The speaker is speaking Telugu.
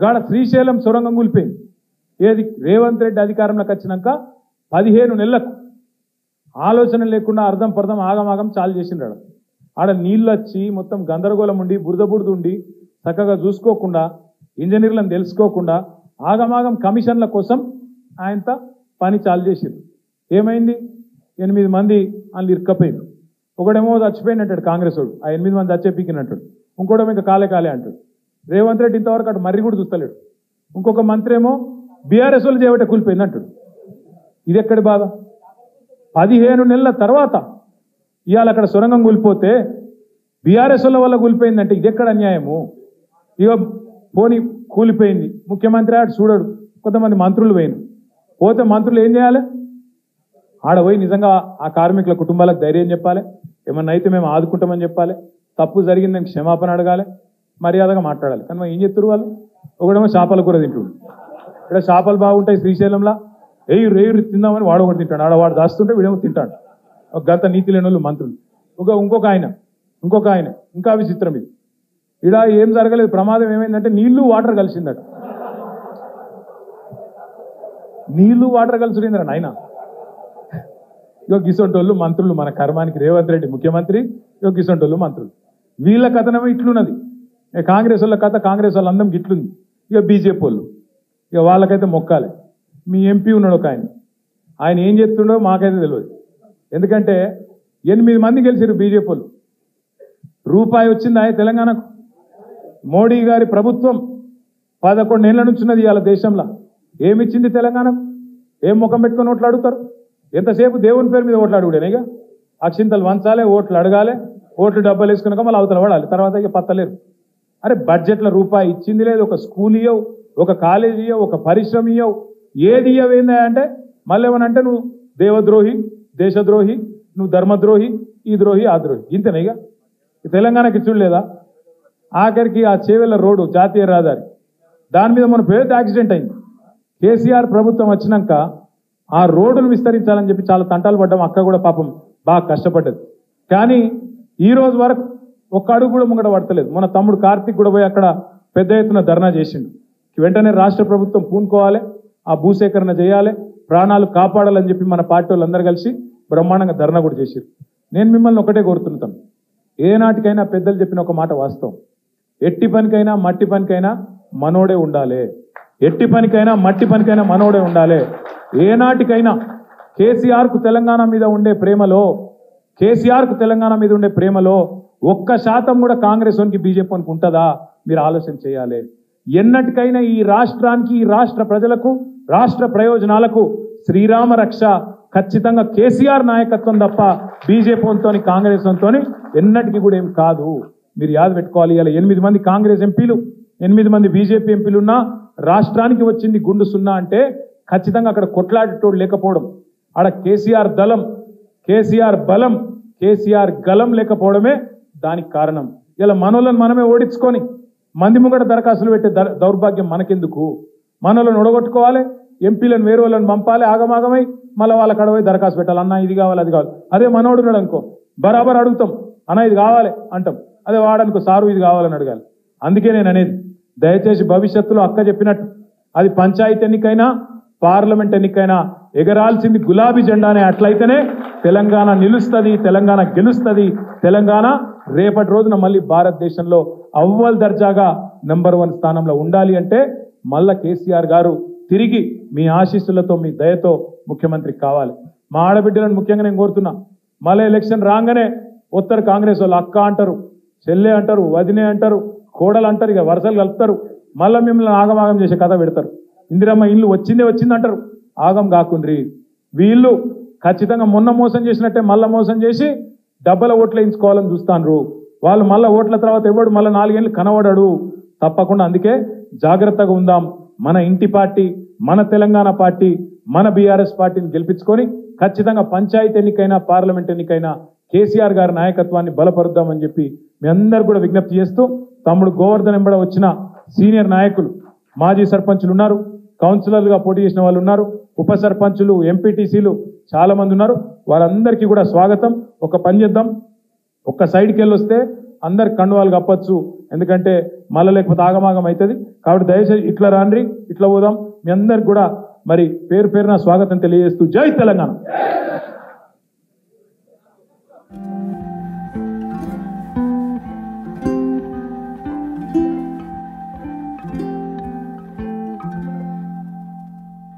గాడ శ్రీశైలం సొరంగం కూలిపోయింది. ఏది రేవంత్ రెడ్డి అధికారంలోకి వచ్చినాక 15 నెలలకు ఆలోచన లేకుండా అర్థం పర్థం ఆగమాగం చాలు చేసిండ్రు. ఆడ నీళ్ళు వచ్చి మొత్తం గందరగోళం ఉండి బురద ఉండి చక్కగా చూసుకోకుండా ఇంజనీర్లను తెలుసుకోకుండా ఆగమాగం కమిషన్ల కోసం ఆయనతో పని చాలు చేసిండ్రు. ఏమైంది? 8 మంది వాళ్ళు ఇరుక్కపోయింది. ఒకడేమో చచ్చిపోయినట్టాడు కాంగ్రెస్ వాడు, ఆ 8 మంది చచ్చే పీకినట్టాడు. ఇంకోటేమో ఇంకా కాలే అంటాడు. రేవంత్ రెడ్డి ఇంతవరకు అటు మర్రి కూడా చూస్తలేడు. ఇంకొక మంత్రి ఏమో బీఆర్ఎస్ వాళ్ళు చేయబట్టే కూలిపోయింది అంటాడు. ఇది ఎక్కడి బాధ? 15 నెలల తర్వాత ఇవాళ అక్కడ సొరంగం కూలిపోతే బీఆర్ఎస్ వల్ల కూలిపోయిందంటే ఇది ఎక్కడ అన్యాయము? ఇక పోనీ కూలిపోయింది, ముఖ్యమంత్రి ఆడు చూడడు, కొంతమంది మంత్రులు పోతే మంత్రులు ఏం చేయాలి? ఆడ పోయి నిజంగా ఆ కార్మికుల కుటుంబాలకు ధైర్యం చెప్పాలి, ఏమన్నా అయితే మేము ఆదుకుంటామని చెప్పాలి, తప్పు జరిగిందని క్షమాపణ అడగాలి, మర్యాదగా మాట్లాడాలి. కానీ ఏం చెప్తారు వాళ్ళు? ఒకడేమో చేపల కూర తింటుడు, ఇక్కడ చేపలు బాగుంటాయి శ్రీశైలంలో, రేయు తిందామని వాడు ఒకటి తింటాడు, ఆడవాడు దాస్తుంటే వీడేమో తింటాడు. ఒక గత నీతి లేని వాళ్ళు మంత్రులు. ఇంకొక ఆయన ఇంకా విచిత్రం ఇది. ఇడ ఏం జరగలేదు, ప్రమాదం ఏమైందంటే నీళ్లు వాటర్ కలిసిందట. నీళ్లు వాటర్ కలిసిందిరా నాయన. గిసొంటోళ్ళు మంత్రులు, మన కర్మానికి రేవంత్ రెడ్డి ముఖ్యమంత్రి, గిసొంటోళ్ళు మంత్రులు. వీళ్ళ కథనమో ఇట్లున్నది. కాంగ్రెస్ వాళ్ళ కథ, కాంగ్రెస్ వాళ్ళ అందం ఇట్లుంది. ఇక బీజేపీ వాళ్ళు వాళ్ళకైతే మొక్కాలి. మీ ఎంపీ ఉన్నాడు ఒక ఆయన ఏం చెప్తుండో మాకైతే తెలియదు. ఎందుకంటే 8 మంది గెలిచారు బీజేపీ వాళ్ళు. రూపాయి వచ్చింది తెలంగాణకు. మోడీ గారి ప్రభుత్వం 11 ఏళ్ల నుంచి ఉన్నది ఇవాళ దేశంలో. ఏమిచ్చింది తెలంగాణకు? ఏం ముఖం పెట్టుకొని ఓట్లు అడుగుతారు? ఎంతసేపు దేవుని పేరు మీద ఓట్లు అడుగుడేనేగా. అక్షింతలు వంచాలి, ఓట్లు అడగాలి, ఓట్లు డబ్బాలు వేసుకున్నాక మళ్ళీ అవతల పడాలి, తర్వాత ఇక పత్తలేరు. అరే బడ్జెట్లో రూపాయి ఇచ్చింది లేదు, ఒక స్కూల్ ఇయ్యవు, ఒక కాలేజీ ఇయ్యవు, ఒక పరిశ్రమ ఇయ్యవు, ఏది ఇయ్యవు. ఏందా అంటే మళ్ళీ ఏమనంటే నువ్వు దేవద్రోహి, దేశద్రోహి, నువ్వు ధర్మద్రోహి, ఈ ద్రోహి, ఆ ద్రోహి, ఇంతేనా? ఇక తెలంగాణకి ఇచ్చుడు లేదా? ఆఖరికి ఆ చేవెళ్ళ రోడ్డు జాతీయ రహదారి, దాని మీద మన పెద్ద యాక్సిడెంట్ అయింది. కేసీఆర్ ప్రభుత్వం వచ్చినాక ఆ రోడ్డును విస్తరించాలని చెప్పి చాలా తంటాలు పడ్డాం. అక్క కూడా పాపం బాగా కష్టపడ్డది. కానీ ఈ రోజు వరకు ఒక్క అడుగు కూడా ముంగట పడతలేదు. మన తమ్ముడు కార్తీక్ కూడా పోయి అక్కడ పెద్ద ఎత్తున ధర్నా చేసిండు. వెంటనే రాష్ట్ర ప్రభుత్వం పూనుకోవాలి, ఆ భూసేకరణ చేయాలి, ప్రాణాలు కాపాడాలని చెప్పి మన పార్టీ వాళ్ళందరూ కలిసి బ్రహ్మాండంగా ధర్నా కూడా చేశారు. నేను మిమ్మల్ని ఒకటే కోరుతున్నాను, ఏనాటికైనా పెద్దలు చెప్పిన ఒక మాట వాస్తవం. ఎట్టి పనికైనా మట్టి పనికైనా మనోడే ఉండాలి. ఎట్టి పనికైనా మట్టి పనికైనా మనోడే ఉండాలి. ఏనాటికైనా కేసీఆర్కు తెలంగాణ మీద ఉండే ప్రేమలో, కేసీఆర్కు తెలంగాణ మీద ఉండే ప్రేమలో 1% కూడా కాంగ్రెస్ వానికి బీజేపీ వానికి ఉంటుందా? మీరు ఆలోచన చేయాలి. ఎన్నటికైనా ఈ రాష్ట్రానికి, ఈ రాష్ట్ర ప్రజలకు, రాష్ట్ర ప్రయోజనాలకు శ్రీరామ రక్ష ఖచ్చితంగా కేసీఆర్ నాయకత్వం తప్ప బీజేపీ వంతో కాంగ్రెస్ వంతో ఎన్నటికీ కూడా ఏం కాదు. మీరు యాద పెట్టుకోవాలి. ఇలా 8 మంది కాంగ్రెస్ ఎంపీలు, 8 మంది బీజేపీ ఎంపీలున్నా రాష్ట్రానికి వచ్చింది గుండు సున్నా అంటే ఖచ్చితంగా అక్కడ కొట్లాడేటోడు లేకపోవడం, ఆడ కేసీఆర్ దళం, కేసీఆర్ బలం, కేసీఆర్ గలం లేకపోవడమే దానికి కారణం. ఇలా మనోళ్ళని మనమే ఓడించుకొని మంది ముంగట దరఖాస్తులు పెట్టే దౌర్భాగ్యం మనకెందుకు? మనోళ్ళని ఒడగొట్టుకోవాలి, ఎంపీలను వేరే వాళ్ళని పంపాలి, ఆగమాగమై మళ్ళీ వాళ్ళ కడవై దరఖాస్తు పెట్టాలి. అన్న ఇది కావాలి, అది కావాలి. అదే మనోడు ఉన్నాడు అనుకో, బరాబర్ అడుగుతాం, అన్న ఇది కావాలి అంటాం. అదే వాడనుకో, సారు ఇది కావాలని అడగాలి. అందుకే నేను అనేది, దయచేసి భవిష్యత్తులో అక్క చెప్పినట్టు అది పంచాయతీ ఎన్నికైనా పార్లమెంట్ ఎన్నికైనా ఎగరాల్సింది గులాబీ జెండానే. అట్లయితేనే తెలంగాణ నిలుస్తుంది, తెలంగాణ గెలుస్తుంది. తెలంగాణ రేపటి రోజున మళ్ళీ భారతదేశంలో అవ్వల్ దర్జాగా నెంబర్ 1 స్థానంలో ఉండాలి అంటే మళ్ళా కేసీఆర్ గారు తిరిగి మీ ఆశీస్సులతో, మీ దయతో ముఖ్యమంత్రి కావాలి. మా ఆడబిడ్డలను ముఖ్యంగా నేను కోరుతున్నా, మళ్ళీ ఎలక్షన్ రాగానే ఉత్తర కాంగ్రెస్ వాళ్ళు అక్క అంటారు, చెల్లె అంటారు, వదినే అంటారు, కోడలు అంటారు, ఇక వరుసలు కలుపుతారు. మళ్ళీ మిమ్మల్ని ఆగమాగం చేసే కథ పెడతారు. ఇందిరమ్మ ఇల్లు వచ్చింది అంటారు. ఆగం కాకుండ్రి. వీళ్ళు ఖచ్చితంగా మొన్న మోసం చేసినట్టే మళ్ళీ మోసం చేసి డబ్బల ఓట్లు వేయించుకోవాలని చూస్తాను. వాళ్ళు మళ్ళీ ఓట్ల తర్వాత ఎవడు మళ్ళీ 4 ఏళ్ళు కనబడాడు. తప్పకుండా అందుకే జాగ్రత్తగా ఉందాం. మన ఇంటి పార్టీ, మన తెలంగాణ పార్టీ, మన బీఆర్ఎస్ పార్టీని గెలిపించుకొని ఖచ్చితంగా పంచాయతీ ఎన్నికైనా పార్లమెంట్ ఎన్నికైనా కేసీఆర్ గారి నాయకత్వాన్ని బలపరుద్దామని చెప్పి మీ అందరు కూడా విజ్ఞప్తి చేస్తూ, తమ్ముడు గోవర్ధన్ ఎంబడ వచ్చిన సీనియర్ నాయకులు, మాజీ సర్పంచులు ఉన్నారు, కౌన్సిలర్లుగా పోటీ చేసిన వాళ్ళు ఉన్నారు, ఉప సర్పంచులు, ఎంపీటీసీలు చాలా మంది ఉన్నారు. వారందరికీ కూడా స్వాగతం. ఒక పని చేద్దాం, ఒక్క సైడ్కి వెళ్ళొస్తే అందరు కండువాలు కప్పచ్చు, ఎందుకంటే మళ్ళీ లేకపోతే ఆగమాగం అవుతుంది. కాబట్టి దయచేసి ఇట్లా రాండ్రి, ఇట్లా పోదాం. మీ అందరికి కూడా మరి పేరు పేరున స్వాగతం తెలియజేస్తూ జై తెలంగాణ.